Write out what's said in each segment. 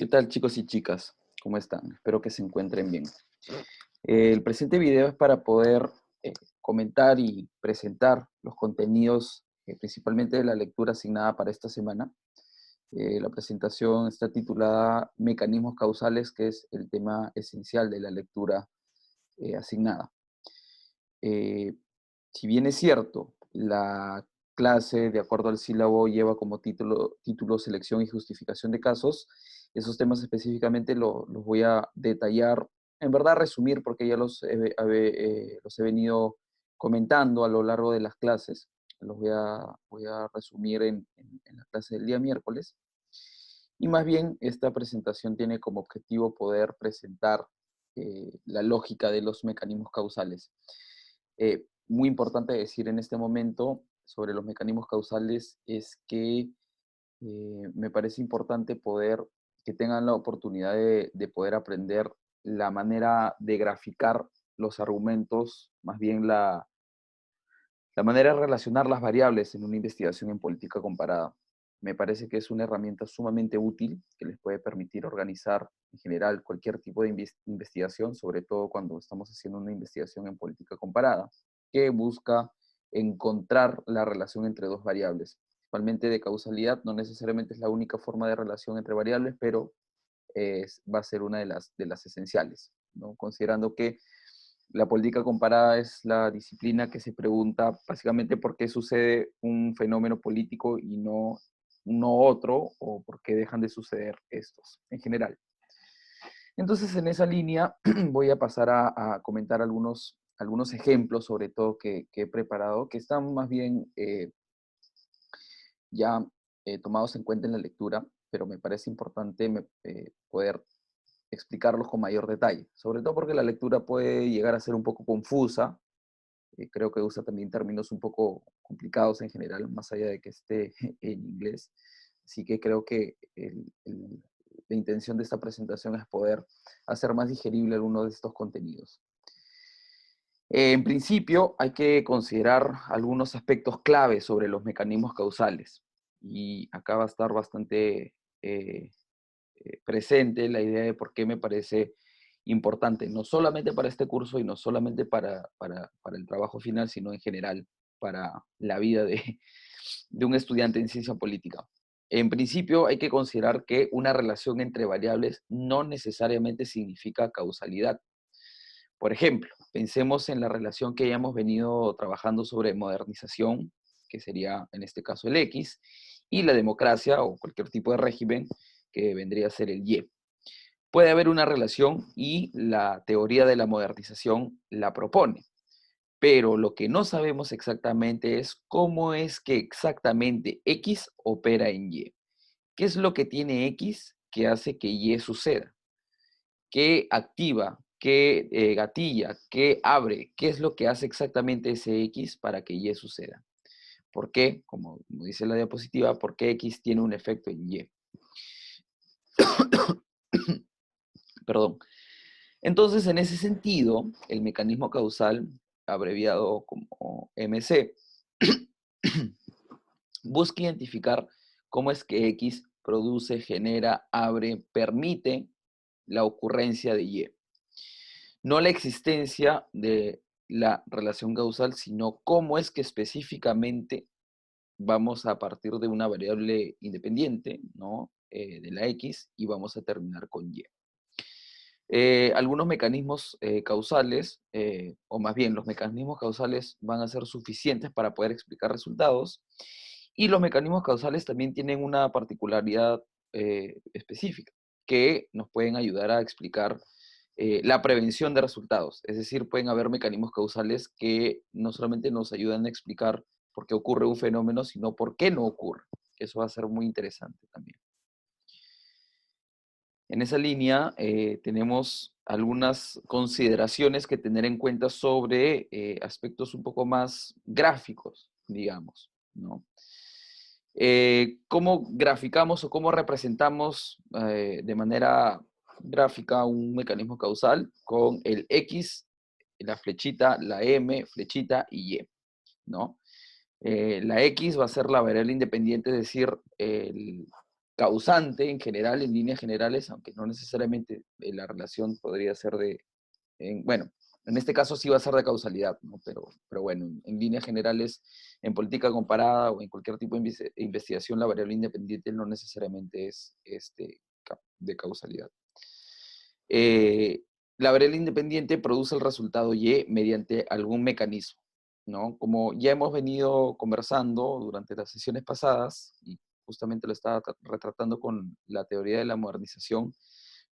¿Qué tal, chicos y chicas? ¿Cómo están? Espero que se encuentren bien. El presente video es para poder comentar y presentar los contenidos, principalmente de la lectura asignada para esta semana. La presentación está titulada Mecanismos causales, que es el tema esencial de la lectura asignada. Eh, si bien es cierto, la clase, de acuerdo al sílabo, lleva como título selección y justificación de casos, esos temas específicamente los voy a detallar, en verdad resumir, porque ya los he venido comentando a lo largo de las clases. Los voy a resumir en la clase del día miércoles. Y más bien, esta presentación tiene como objetivo poder presentar la lógica de los mecanismos causales. Muy importante decir en este momento sobre los mecanismos causales es que me parece importante que tengan la oportunidad de poder aprender la manera de graficar los argumentos, más bien la manera de relacionar las variables en una investigación en política comparada. Me parece que es una herramienta sumamente útil que les puede permitir organizar en general cualquier tipo de investigación, sobre todo cuando estamos haciendo una investigación en política comparada, que busca encontrar la relación entre dos variables. Principalmente de causalidad, no necesariamente es la única forma de relación entre variables, pero va a ser una de las esenciales, ¿no? Considerando que la política comparada es la disciplina que se pregunta básicamente por qué sucede un fenómeno político y no otro, o por qué dejan de suceder estos en general. Entonces, en esa línea voy a pasar a comentar algunos ejemplos, sobre todo que he preparado, que están más bien ya tomados en cuenta en la lectura, pero me parece importante poder explicarlos con mayor detalle, sobre todo porque la lectura puede llegar a ser un poco confusa. Creo que usa también términos un poco complicados en general, más allá de que esté en inglés. Así que creo que la intención de esta presentación es poder hacer más digerible alguno de estos contenidos. En principio, hay que considerar algunos aspectos clave sobre los mecanismos causales. Y acá va a estar bastante presente la idea de por qué me parece importante, no solamente para este curso y no solamente para el trabajo final, sino en general para la vida de un estudiante en ciencia política. En principio, hay que considerar que una relación entre variables no necesariamente significa causalidad. Por ejemplo, pensemos en la relación que ya hemos venido trabajando sobre modernización, que sería en este caso el X, y la democracia o cualquier tipo de régimen, que vendría a ser el Y. Puede haber una relación y la teoría de la modernización la propone, pero lo que no sabemos exactamente es cómo es que exactamente X opera en Y. ¿Qué es lo que tiene X que hace que Y suceda? ¿Qué activa? ¿Qué gatilla? ¿Qué abre? ¿Qué es lo que hace exactamente ese X para que Y suceda? ¿Por qué? Como dice la diapositiva, ¿por qué X tiene un efecto en Y? Perdón. Entonces, en ese sentido, el mecanismo causal, abreviado como MC, busca identificar cómo es que X produce, genera, abre, permite la ocurrencia de Y. No la existencia de la relación causal, sino cómo es que específicamente vamos a partir de una variable independiente, ¿no? De la X, y vamos a terminar con Y. Algunos mecanismos causales, o más bien los mecanismos causales van a ser suficientes para poder explicar resultados, y los mecanismos causales también tienen una particularidad específica, que nos pueden ayudar a explicar la prevención de resultados. Es decir, pueden haber mecanismos causales que no solamente nos ayudan a explicar por qué ocurre un fenómeno, sino por qué no ocurre. Eso va a ser muy interesante también. En esa línea tenemos algunas consideraciones que tener en cuenta sobre aspectos un poco más gráficos, digamos, ¿no? ¿Cómo graficamos o cómo representamos de manera gráfica un mecanismo causal? Con el X, la flechita, la M, flechita y Y, ¿no? La X va a ser la variable independiente, es decir, causante en general, en líneas generales, aunque no necesariamente la relación podría ser bueno, en este caso sí va a ser de causalidad, ¿no? Pero bueno, en líneas generales, en política comparada o en cualquier tipo de investigación, la variable independiente no necesariamente es de causalidad. La variable independiente produce el resultado Y mediante algún mecanismo, ¿no? Como ya hemos venido conversando durante las sesiones pasadas, y justamente lo estaba retratando con la teoría de la modernización,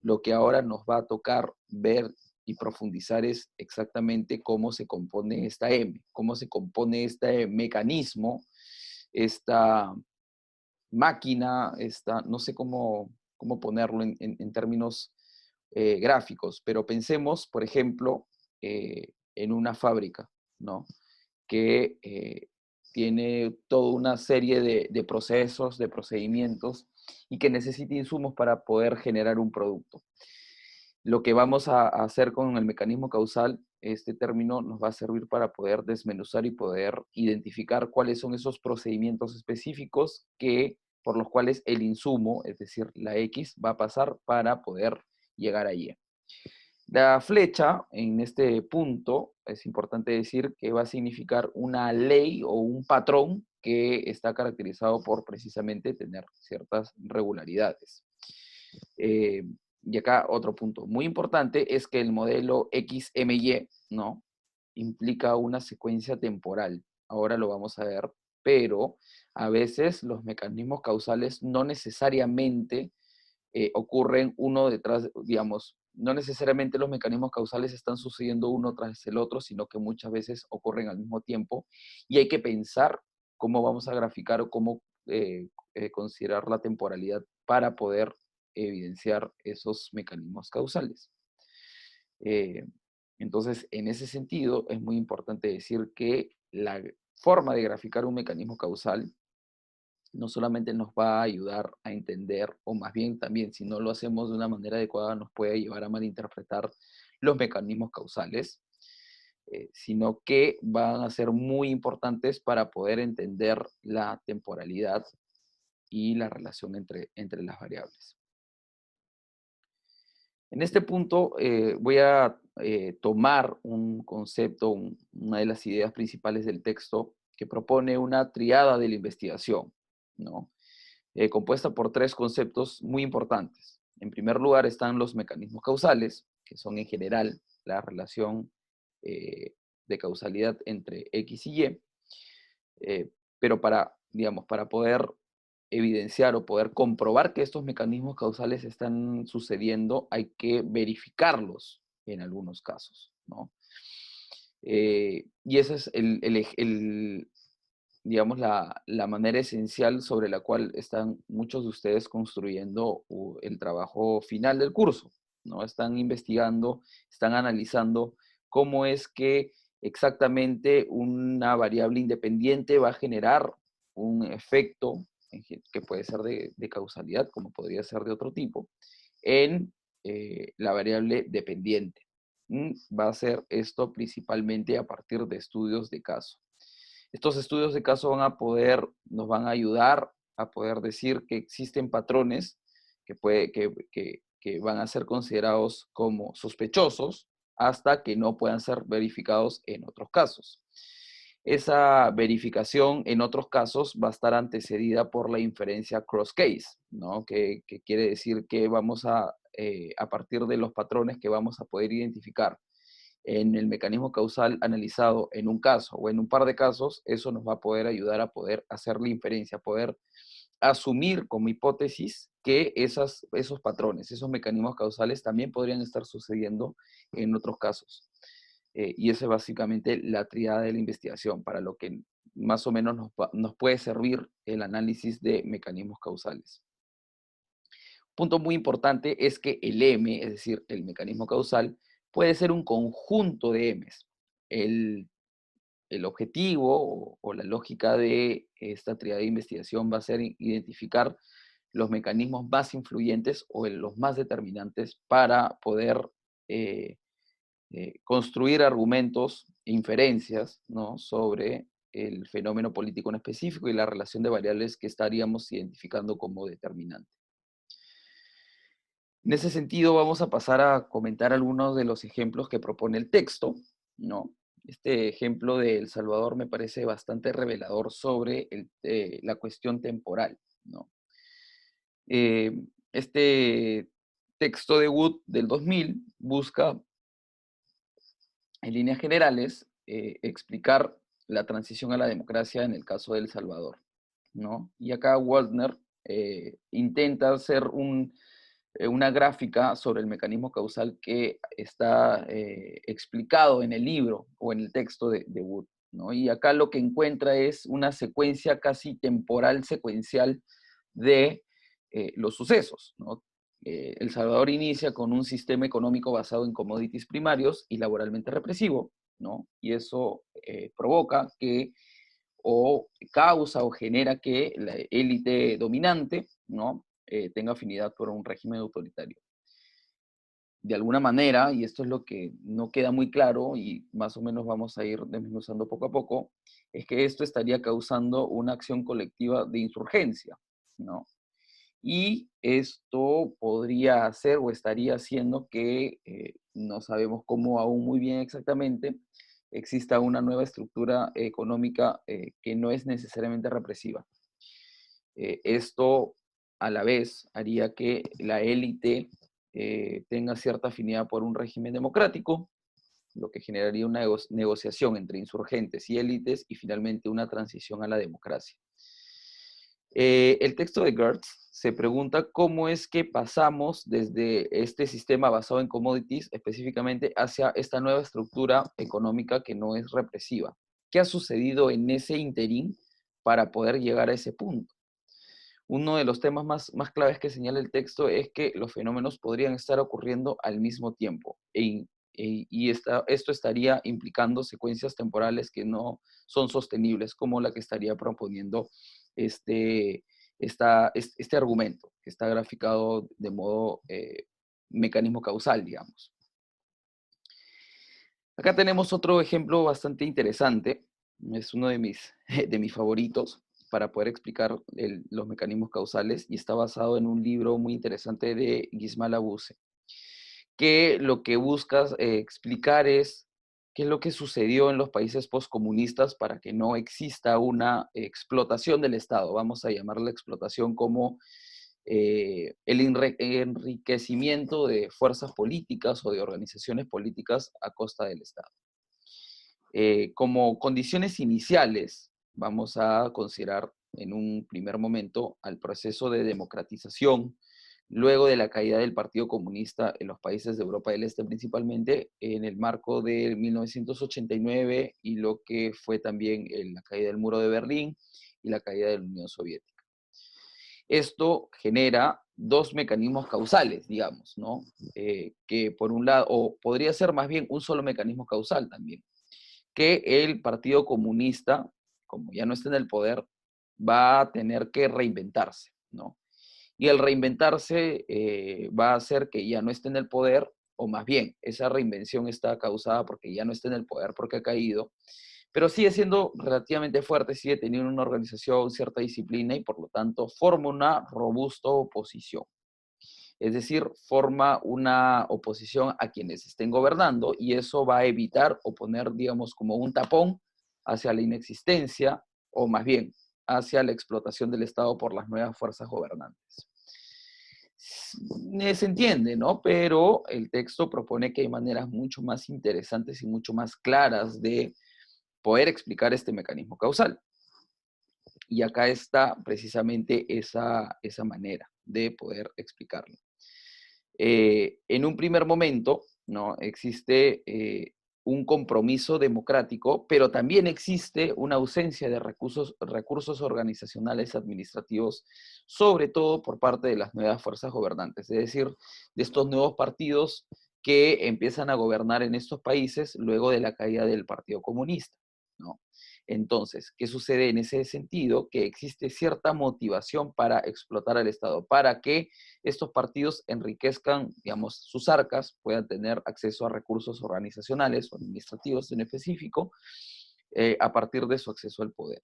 lo que ahora nos va a tocar ver y profundizar es exactamente cómo se compone esta M, cómo se compone este mecanismo, esta máquina, no sé cómo ponerlo en términos gráficos, pero pensemos, por ejemplo, en una fábrica, ¿no? Que tiene toda una serie de procesos, de procedimientos y que necesita insumos para poder generar un producto. Lo que vamos a hacer con el mecanismo causal, este término nos va a servir para poder desmenuzar y poder identificar cuáles son esos procedimientos específicos por los cuales el insumo, es decir, la X, va a pasar para poder llegar a Y. La flecha, en este punto, es importante decir que va a significar una ley o un patrón que está caracterizado por precisamente tener ciertas regularidades. Y acá otro punto muy importante es que el modelo XMY, ¿no? Implica una secuencia temporal. Ahora lo vamos a ver, pero a veces los mecanismos causales no necesariamente ocurren uno detrás, digamos, no necesariamente los mecanismos causales están sucediendo uno tras el otro, sino que muchas veces ocurren al mismo tiempo y hay que pensar cómo vamos a graficar o cómo considerar la temporalidad para poder evidenciar esos mecanismos causales. Eh, entonces, en ese sentido, es muy importante decir que la forma de graficar un mecanismo causal no solamente nos va a ayudar a entender, o más bien también, si no lo hacemos de una manera adecuada, nos puede llevar a malinterpretar los mecanismos causales, sino que van a ser muy importantes para poder entender la temporalidad y la relación entre las variables. En este punto voy a tomar un concepto, una de las ideas principales del texto que propone una triada de la investigación, ¿no? Compuesta por tres conceptos muy importantes. En primer lugar están los mecanismos causales, que son en general la relación de causalidad entre X y Y, pero digamos, para poder evidenciar o poder comprobar que estos mecanismos causales están sucediendo, hay que verificarlos en algunos casos, ¿no? Y esa es digamos, la manera esencial sobre la cual están muchos de ustedes construyendo el trabajo final del curso, ¿no? Están investigando, están analizando cómo es que exactamente una variable independiente va a generar un efecto que puede ser de causalidad, como podría ser de otro tipo, en la variable dependiente. Va a ser esto principalmente a partir de estudios de caso. Estos estudios de caso nos van a ayudar a poder decir que existen patrones que van a ser considerados como sospechosos hasta que no puedan ser verificados en otros casos. Esa verificación en otros casos va a estar antecedida por la inferencia cross-case, ¿no? Que quiere decir que vamos a partir de los patrones que vamos a poder identificar en el mecanismo causal analizado en un caso o en un par de casos, eso nos va a poder ayudar a poder hacer la inferencia, poder asumir como hipótesis que esos patrones, esos mecanismos causales también podrían estar sucediendo en otros casos. Y esa es básicamente la triada de la investigación, para lo que más o menos nos puede servir el análisis de mecanismos causales. Punto muy importante es que el M, es decir, el mecanismo causal, puede ser un conjunto de M's. El objetivo o la lógica de esta triada de investigación va a ser identificar los mecanismos más influyentes o los más determinantes para poder construir argumentos e inferencias, ¿no? Sobre el fenómeno político en específico y la relación de variables que estaríamos identificando como determinante. En ese sentido, vamos a pasar a comentar algunos de los ejemplos que propone el texto, ¿no? Este ejemplo de El Salvador me parece bastante revelador sobre la cuestión temporal, ¿no? Eh, este texto de Wood del 2000 busca, en líneas generales, explicar la transición a la democracia en el caso de El Salvador, ¿no? Y acá Waldner intenta hacer una gráfica sobre el mecanismo causal que está explicado en el libro o en el texto de Wood, ¿no? Y acá lo que encuentra es una secuencia casi temporal, secuencial de los sucesos, ¿no? El Salvador inicia con un sistema económico basado en commodities primarios y laboralmente represivo, ¿no? Y eso provoca que, o causa o genera que la élite dominante, ¿no? Tenga afinidad por un régimen autoritario. De alguna manera, y esto es lo que no queda muy claro y más o menos vamos a ir desmenuzando poco a poco, es que esto estaría causando una acción colectiva de insurgencia, ¿no? Y esto podría hacer o estaría haciendo que, no sabemos cómo aún muy bien exactamente, exista una nueva estructura económica que no es necesariamente represiva. Esto a la vez haría que la élite tenga cierta afinidad por un régimen democrático, lo que generaría una negociación entre insurgentes y élites y finalmente una transición a la democracia. El texto de Gertz se pregunta cómo es que pasamos desde este sistema basado en commodities específicamente hacia esta nueva estructura económica que no es represiva. ¿Qué ha sucedido en ese interín para poder llegar a ese punto? Uno de los temas más claves que señala el texto es que los fenómenos podrían estar ocurriendo al mismo tiempo y esto estaría implicando secuencias temporales que no son sostenibles, como la que estaría proponiendo este, este argumento, que está graficado de modo mecanismo causal, digamos. Acá tenemos otro ejemplo bastante interesante, es uno de mis favoritos para poder explicar los mecanismos causales y está basado en un libro muy interesante de Gismala Abuse, que lo que busca explicar es qué es lo que sucedió en los países postcomunistas para que no exista una explotación del Estado. Vamos a llamar la explotación como el enriquecimiento de fuerzas políticas o de organizaciones políticas a costa del Estado. Como condiciones iniciales, vamos a considerar en un primer momento al proceso de democratización, luego de la caída del Partido Comunista en los países de Europa del Este principalmente, en el marco de 1989 y lo que fue también la caída del muro de Berlín y la caída de la Unión Soviética. Esto genera dos mecanismos causales, digamos, ¿no? Que por un lado, o podría ser más bien un solo mecanismo causal también, que el Partido Comunista, como ya no está en el poder, va a tener que reinventarse, ¿no? Y el reinventarse va a hacer que ya no esté en el poder, o más bien, esa reinvención está causada porque ya no está en el poder, porque ha caído, pero sigue siendo relativamente fuerte, sigue teniendo una organización, cierta disciplina y por lo tanto forma una robusta oposición. Es decir, forma una oposición a quienes estén gobernando y eso va a evitar o poner, digamos, como un tapón hacia la inexistencia o más bien hacia la explotación del Estado por las nuevas fuerzas gobernantes. Se entiende, ¿no? Pero el texto propone que hay maneras mucho más interesantes y mucho más claras de poder explicar este mecanismo causal. Y acá está precisamente esa manera de poder explicarlo. En un primer momento, ¿no? Existe un compromiso democrático, pero también existe una ausencia de recursos organizacionales administrativos, sobre todo por parte de las nuevas fuerzas gobernantes, es decir, de estos nuevos partidos que empiezan a gobernar en estos países luego de la caída del Partido Comunista, ¿no? Entonces, ¿qué sucede en ese sentido? Que existe cierta motivación para explotar al Estado, para que estos partidos enriquezcan, digamos, sus arcas, puedan tener acceso a recursos organizacionales o administrativos en específico, a partir de su acceso al poder.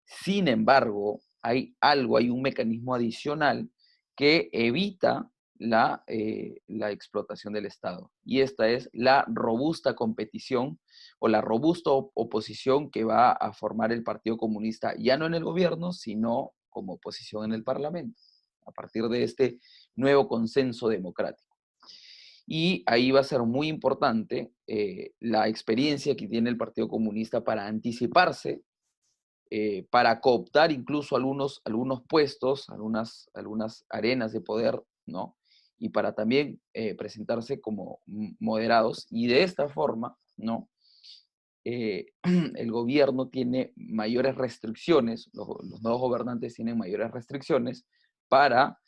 Sin embargo, hay un mecanismo adicional que evita la explotación del Estado. Y esta es la robusta competición o la robusta oposición que va a formar el Partido Comunista, ya no en el gobierno, sino como oposición en el Parlamento, a partir de este nuevo consenso democrático. Y ahí va a ser muy importante la experiencia que tiene el Partido Comunista para anticiparse, para cooptar incluso algunos puestos, algunas arenas de poder, ¿no? Y para también presentarse como moderados. Y de esta forma, ¿no? El gobierno tiene mayores restricciones, los nuevos gobernantes tienen mayores restricciones para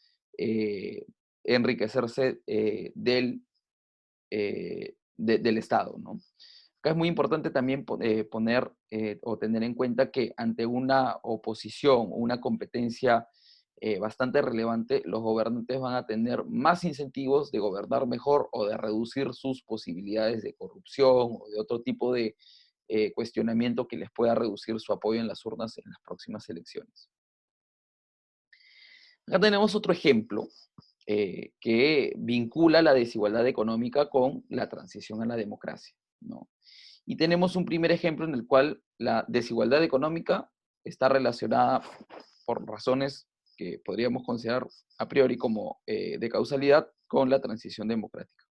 enriquecerse del Estado, ¿no? Acá es muy importante también poner o tener en cuenta que ante una oposición o una competencia bastante relevante, los gobernantes van a tener más incentivos de gobernar mejor o de reducir sus posibilidades de corrupción o de otro tipo de cuestionamiento que les pueda reducir su apoyo en las urnas en las próximas elecciones. Acá tenemos otro ejemplo que vincula la desigualdad económica con la transición a la democracia, ¿no? Y tenemos un primer ejemplo en el cual la desigualdad económica está relacionada por razones que podríamos considerar a priori como de causalidad con la transición democrática.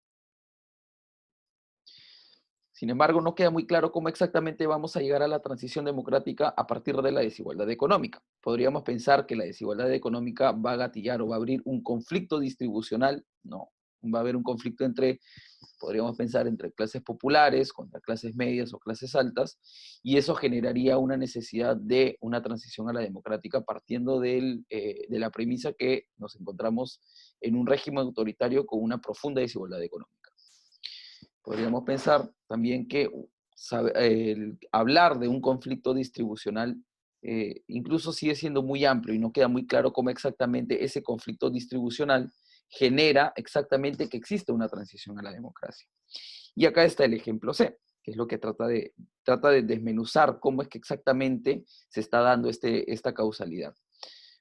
Sin embargo, no queda muy claro cómo exactamente vamos a llegar a la transición democrática a partir de la desigualdad económica. Podríamos pensar que la desigualdad económica va a gatillar o va a abrir un conflicto distribucional, no, va a haber un conflicto entre, podríamos pensar, entre clases populares contra clases medias o clases altas, y eso generaría una necesidad de una transición a la democrática partiendo de la premisa que nos encontramos en un régimen autoritario con una profunda desigualdad económica. Podríamos pensar también que hablar de un conflicto distribucional incluso sigue siendo muy amplio y no queda muy claro cómo exactamente ese conflicto distribucional genera exactamente que existe una transición a la democracia. Y acá está el ejemplo C, que es lo que trata de desmenuzar cómo es que exactamente se está dando esta causalidad.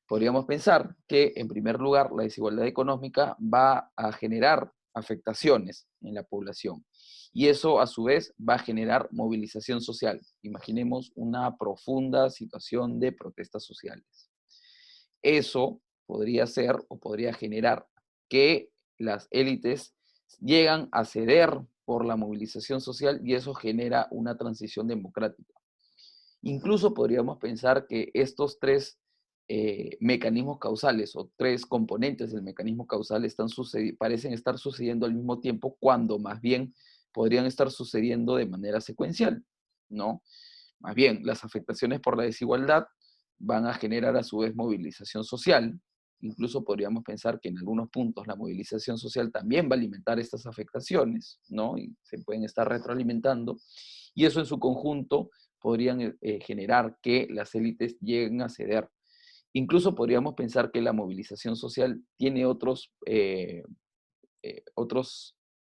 Podríamos pensar que, en primer lugar, la desigualdad económica va a generar afectaciones en la población y eso, a su vez, va a generar movilización social. Imaginemos una profunda situación de protestas sociales. Eso podría ser o podría generar que las élites llegan a ceder por la movilización social y eso genera una transición democrática. Incluso podríamos pensar que estos tres mecanismos causales o tres componentes del mecanismo causal parecen estar sucediendo al mismo tiempo cuando más bien podrían estar sucediendo de manera secuencial, ¿no? Más bien, las afectaciones por la desigualdad van a generar a su vez movilización social. Incluso podríamos pensar que en algunos puntos la movilización social también va a alimentar estas afectaciones, ¿no? Y se pueden estar retroalimentando. Y eso en su conjunto podrían generar que las élites lleguen a ceder. Incluso podríamos pensar que la movilización social tiene otros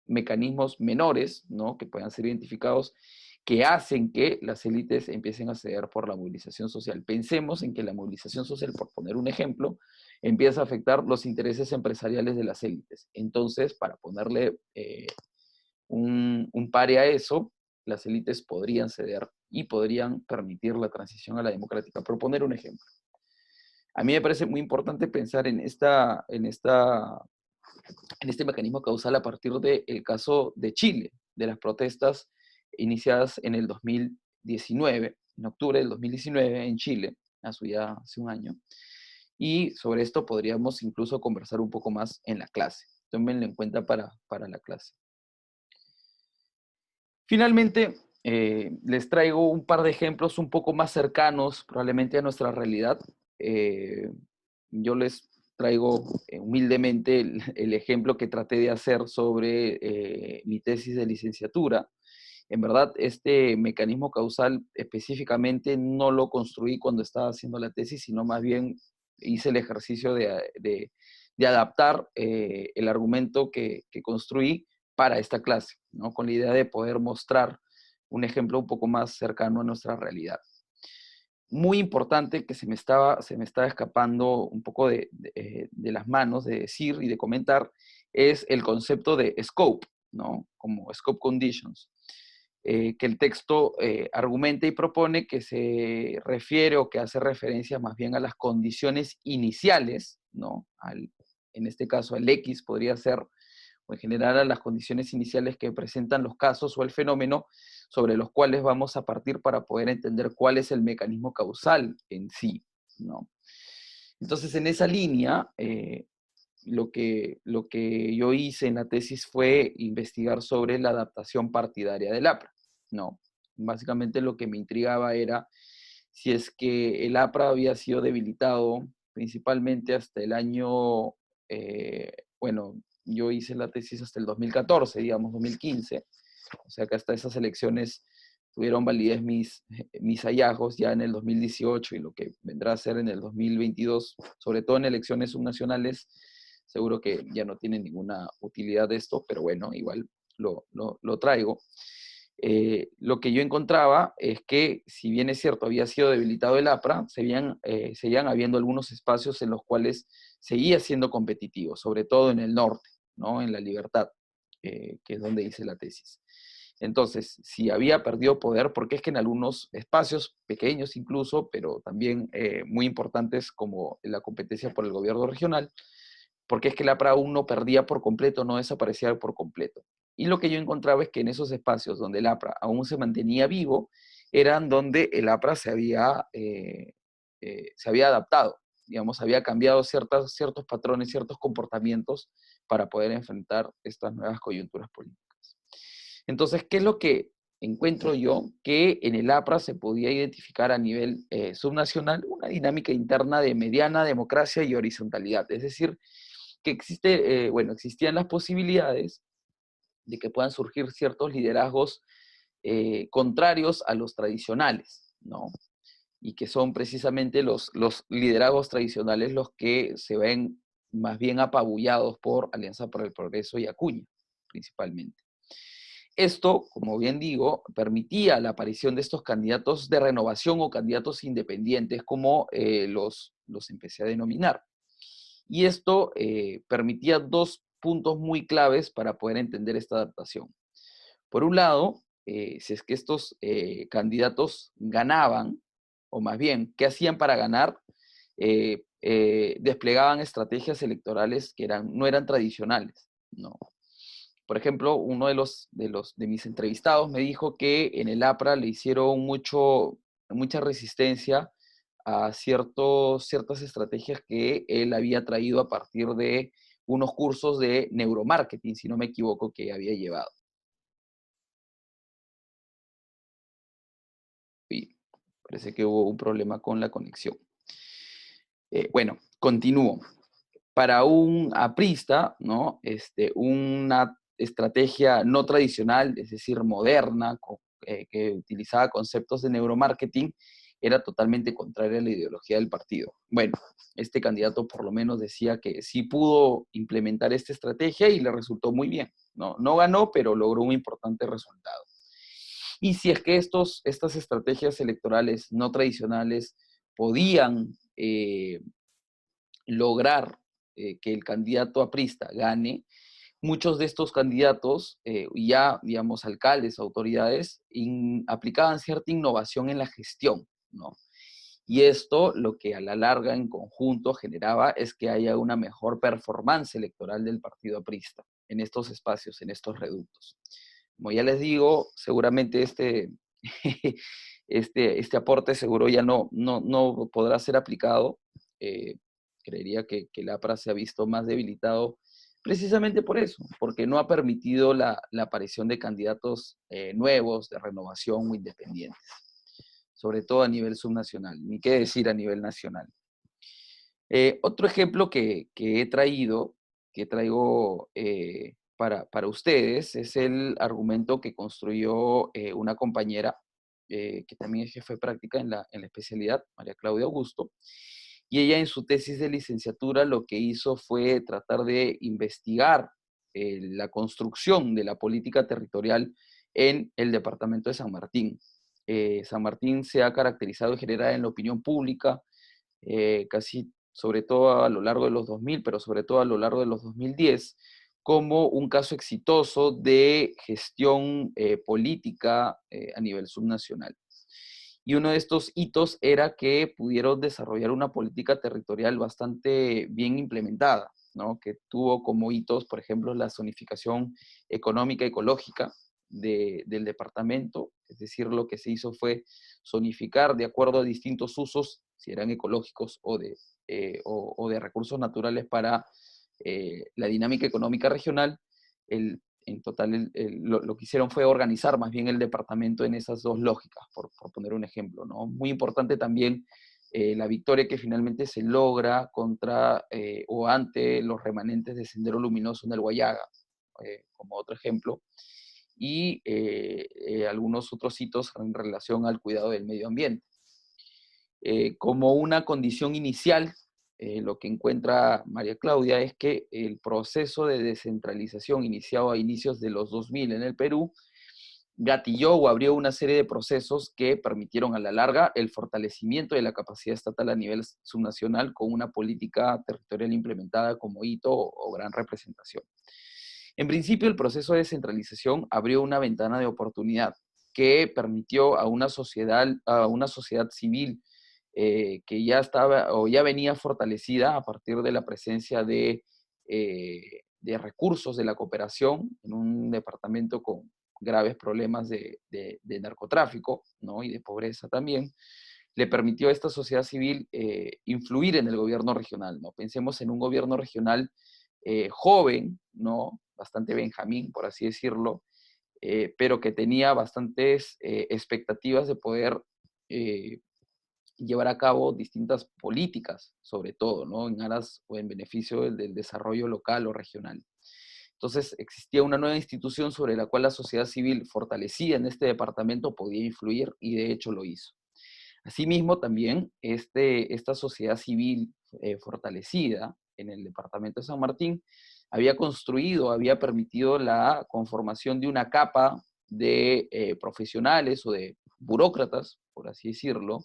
mecanismos menores, ¿no? Que puedan ser identificados, que hacen que las élites empiecen a ceder por la movilización social. Pensemos en que la movilización social, por poner un ejemplo, empieza a afectar los intereses empresariales de las élites. Entonces, para ponerle un pare a eso, las élites podrían ceder y podrían permitir la transición a la democrática. Por poner un ejemplo. A mí me parece muy importante pensar en este mecanismo causal a partir del caso de Chile, de las protestas iniciadas en el 2019, en octubre del 2019 en Chile, ya hace un año. Y sobre esto podríamos incluso conversar un poco más en la clase. Tómenlo en cuenta para la clase. Finalmente, les traigo un par de ejemplos un poco más cercanos probablemente a nuestra realidad. Yo les traigo humildemente el ejemplo que traté de hacer sobre mi tesis de licenciatura. En verdad, este mecanismo causal específicamente no lo construí cuando estaba haciendo la tesis, sino más bien hice el ejercicio de adaptar el argumento que construí para esta clase, ¿no? Con la idea de poder mostrar un ejemplo un poco más cercano a nuestra realidad. Muy importante que se me estaba escapando un poco de las manos de decir y de comentar, es el concepto de scope, ¿no? Como scope conditions, que el texto argumenta y propone que se refiere o que hace referencia más bien a las condiciones iniciales, ¿no? En este caso, el X podría ser, o en general, a las condiciones iniciales que presentan los casos o el fenómeno sobre los cuales vamos a partir para poder entender cuál es el mecanismo causal en sí, ¿no? Entonces, en esa línea, lo que yo hice en la tesis fue investigar sobre la adaptación partidaria del APRA, ¿no? Básicamente lo que me intrigaba era si es que el APRA había sido debilitado principalmente hasta el año, bueno, yo hice la tesis hasta el 2014, digamos, 2015, o sea que hasta esas elecciones tuvieron validez mis hallazgos ya en el 2018 y lo que vendrá a ser en el 2022, sobre todo en elecciones subnacionales, seguro que ya no tiene ninguna utilidad de esto, pero bueno, igual lo traigo. Lo que yo encontraba es que, si bien es cierto, había sido debilitado el APRA, seguían habiendo algunos espacios en los cuales seguía siendo competitivo, sobre todo en el norte, ¿no? En La Libertad, que es donde hice la tesis. Entonces, si había perdido poder, porque es que en algunos espacios, pequeños incluso, pero también muy importantes como la competencia por el gobierno regional, porque es que el APRA aún no perdía por completo, no desaparecía por completo. Y lo que yo encontraba es que en esos espacios donde el APRA aún se mantenía vivo, eran donde el APRA se había adaptado, digamos, había cambiado ciertos patrones, ciertos comportamientos para poder enfrentar estas nuevas coyunturas políticas. Entonces, ¿qué es lo que encuentro yo? Que en el APRA se podía identificar a nivel subnacional una dinámica interna de mediana democracia y horizontalidad, es decir, que existían las posibilidades de que puedan surgir ciertos liderazgos contrarios a los tradicionales, ¿no? Y que son precisamente los liderazgos tradicionales los que se ven más bien apabullados por Alianza para el Progreso y Acuña, principalmente. Esto, como bien digo, permitía la aparición de estos candidatos de renovación o candidatos independientes, como los empecé a denominar. Y esto permitía dos puntos muy claves para poder entender esta adaptación. Por un lado, si es que estos candidatos ganaban, o más bien, ¿qué hacían para ganar? Desplegaban estrategias electorales que no eran tradicionales, ¿no? Por ejemplo, uno de mis entrevistados me dijo que en el APRA le hicieron mucha resistencia a ciertas estrategias que él había traído a partir de unos cursos de neuromarketing, si no me equivoco, que había llevado. Y parece que hubo un problema con la conexión. Bueno, continúo. Para un aprista, ¿no? Una estrategia no tradicional, es decir, moderna, que utilizaba conceptos de neuromarketing, era totalmente contraria a la ideología del partido. Bueno, este candidato por lo menos decía que sí pudo implementar esta estrategia y le resultó muy bien, ¿no? No ganó, pero logró un importante resultado. Y si es que estas estrategias electorales no tradicionales podían lograr que el candidato aprista gane, muchos de estos candidatos, ya, digamos, alcaldes, autoridades, aplicaban cierta innovación en la gestión, ¿no? Y esto lo que a la larga en conjunto generaba es que haya una mejor performance electoral del partido aprista en estos espacios, en estos reductos. Como ya les digo, seguramente este aporte seguro ya no podrá ser aplicado. Eh, Creería que el APRA se ha visto más debilitado precisamente por eso, porque no ha permitido la aparición de candidatos nuevos, de renovación o independientes, sobre todo a nivel subnacional, ni qué decir a nivel nacional. Otro ejemplo que traigo para ustedes es el argumento que construyó una compañera que también es jefe de práctica en la especialidad, María Claudia Augusto, y ella en su tesis de licenciatura lo que hizo fue tratar de investigar la construcción de la política territorial en el departamento de San Martín. San Martín se ha caracterizado en general en la opinión pública, casi sobre todo a lo largo de los 2000, pero sobre todo a lo largo de los 2010, como un caso exitoso de gestión política a nivel subnacional. Y uno de estos hitos era que pudieron desarrollar una política territorial bastante bien implementada, ¿no? Que tuvo como hitos, por ejemplo, la zonificación económica ecológica del departamento, es decir, lo que se hizo fue zonificar de acuerdo a distintos usos, si eran ecológicos o de recursos naturales para la dinámica económica regional. En total, lo que hicieron fue organizar más bien el departamento en esas dos lógicas, por poner un ejemplo, ¿no? Muy importante también la victoria que finalmente se logra contra o ante los remanentes de Sendero Luminoso en el Guayaga, como otro ejemplo, y algunos otros hitos en relación al cuidado del medio ambiente. Como una condición inicial, lo que encuentra María Claudia es que el proceso de descentralización iniciado a inicios de los 2000 en el Perú gatilló o abrió una serie de procesos que permitieron a la larga el fortalecimiento de la capacidad estatal a nivel subnacional con una política territorial implementada como hito o gran representación. En principio, el proceso de descentralización abrió una ventana de oportunidad que permitió a una sociedad civil que ya estaba o ya venía fortalecida a partir de la presencia de recursos de la cooperación en un departamento con graves problemas de narcotráfico, ¿no? Y de pobreza también, le permitió a esta sociedad civil influir en el gobierno regional, ¿no? Pensemos en un gobierno regional joven, ¿no? Bastante benjamín, por así decirlo, pero que tenía bastantes expectativas de poder llevar a cabo distintas políticas, sobre todo, ¿no? En aras o en beneficio del desarrollo local o regional. Entonces, existía una nueva institución sobre la cual la sociedad civil fortalecida en este departamento podía influir y de hecho lo hizo. Asimismo, también esta sociedad civil fortalecida en el departamento de San Martín había permitido la conformación de una capa de profesionales o de burócratas, por así decirlo,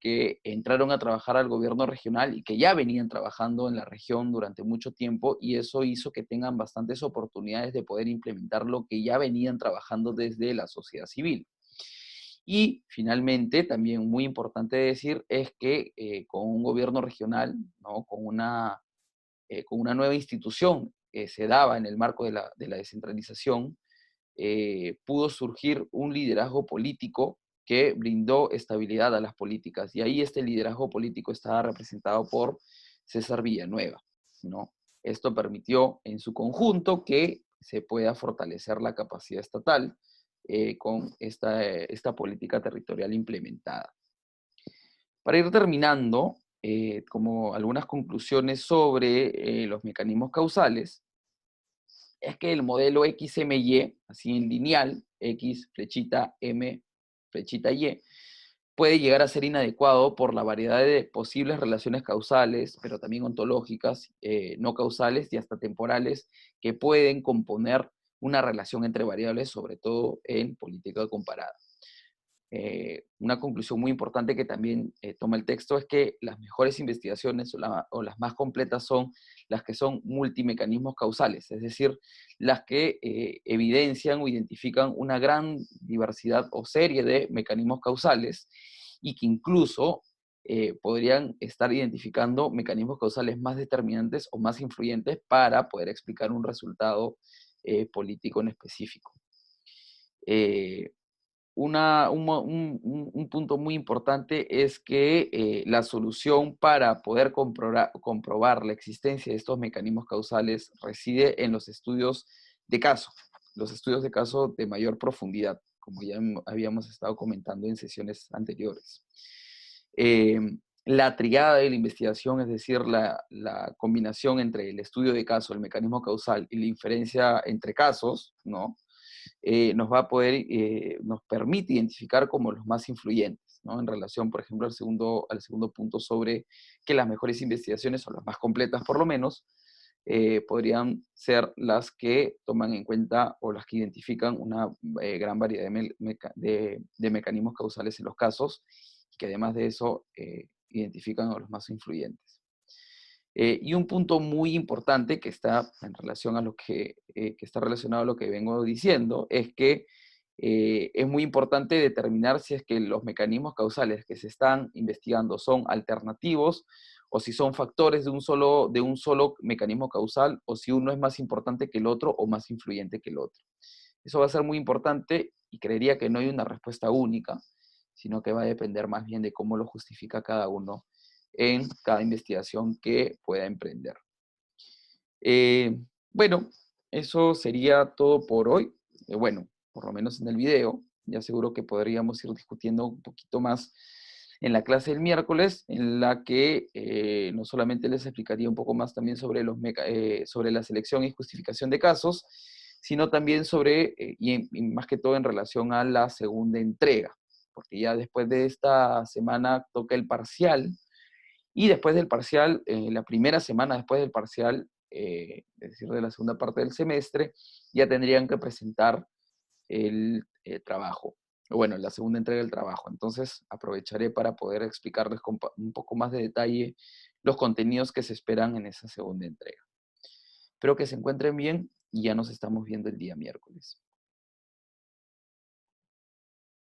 que entraron a trabajar al gobierno regional y que ya venían trabajando en la región durante mucho tiempo, y eso hizo que tengan bastantes oportunidades de poder implementar lo que ya venían trabajando desde la sociedad civil. Y finalmente, también muy importante decir, es que con un gobierno regional, ¿no? Con una nueva institución que se daba en el marco de la descentralización, pudo surgir un liderazgo político que brindó estabilidad a las políticas. Y ahí este liderazgo político estaba representado por César Villanueva, ¿no? Esto permitió en su conjunto que se pueda fortalecer la capacidad estatal con esta política territorial implementada. Para ir terminando, como algunas conclusiones sobre los mecanismos causales, es que el modelo XMY, así en lineal, X, flechita, M, flechita Y, puede llegar a ser inadecuado por la variedad de posibles relaciones causales, pero también ontológicas, no causales y hasta temporales, que pueden componer una relación entre variables, sobre todo en política comparada. Una conclusión muy importante que también toma el texto es que las mejores investigaciones o las más completas son las que son multimecanismos causales, es decir, las que evidencian o identifican una gran diversidad o serie de mecanismos causales y que incluso podrían estar identificando mecanismos causales más determinantes o más influyentes para poder explicar un resultado político en específico. Un punto muy importante es que la solución para poder comprobar la existencia de estos mecanismos causales reside en los estudios de caso de mayor profundidad, como ya habíamos estado comentando en sesiones anteriores. Eh, la triada de la investigación, es decir, la combinación entre el estudio de caso, el mecanismo causal y la inferencia entre casos, ¿no? Nos permite identificar como los más influyentes, ¿no? En relación, por ejemplo, al segundo punto sobre que las mejores investigaciones, o las más completas por lo menos, podrían ser las que toman en cuenta o las que identifican una gran variedad de mecanismos causales en los casos, que además de eso identifican a los más influyentes. Y un punto muy importante que está en relación a que está relacionado a lo que vengo diciendo es que es muy importante determinar si es que los mecanismos causales que se están investigando son alternativos o si son factores de un solo mecanismo causal o si uno es más importante que el otro o más influyente que el otro. Eso va a ser muy importante y creería que no hay una respuesta única, sino que va a depender más bien de cómo lo justifica cada uno en cada investigación que pueda emprender. Eh, bueno, eso sería todo por hoy. Bueno, por lo menos en el video. Ya seguro que podríamos ir discutiendo un poquito más en la clase del miércoles, en la que no solamente les explicaría un poco más también sobre, sobre la selección y justificación de casos, sino también sobre, y más que todo en relación a la segunda entrega, porque ya después de esta semana toca el parcial, y después del parcial, la primera semana después del parcial, es decir, de la segunda parte del semestre, ya tendrían que presentar el trabajo, o bueno, la segunda entrega del trabajo. Entonces, aprovecharé para poder explicarles con un poco más de detalle los contenidos que se esperan en esa segunda entrega. Espero que se encuentren bien y ya nos estamos viendo el día miércoles.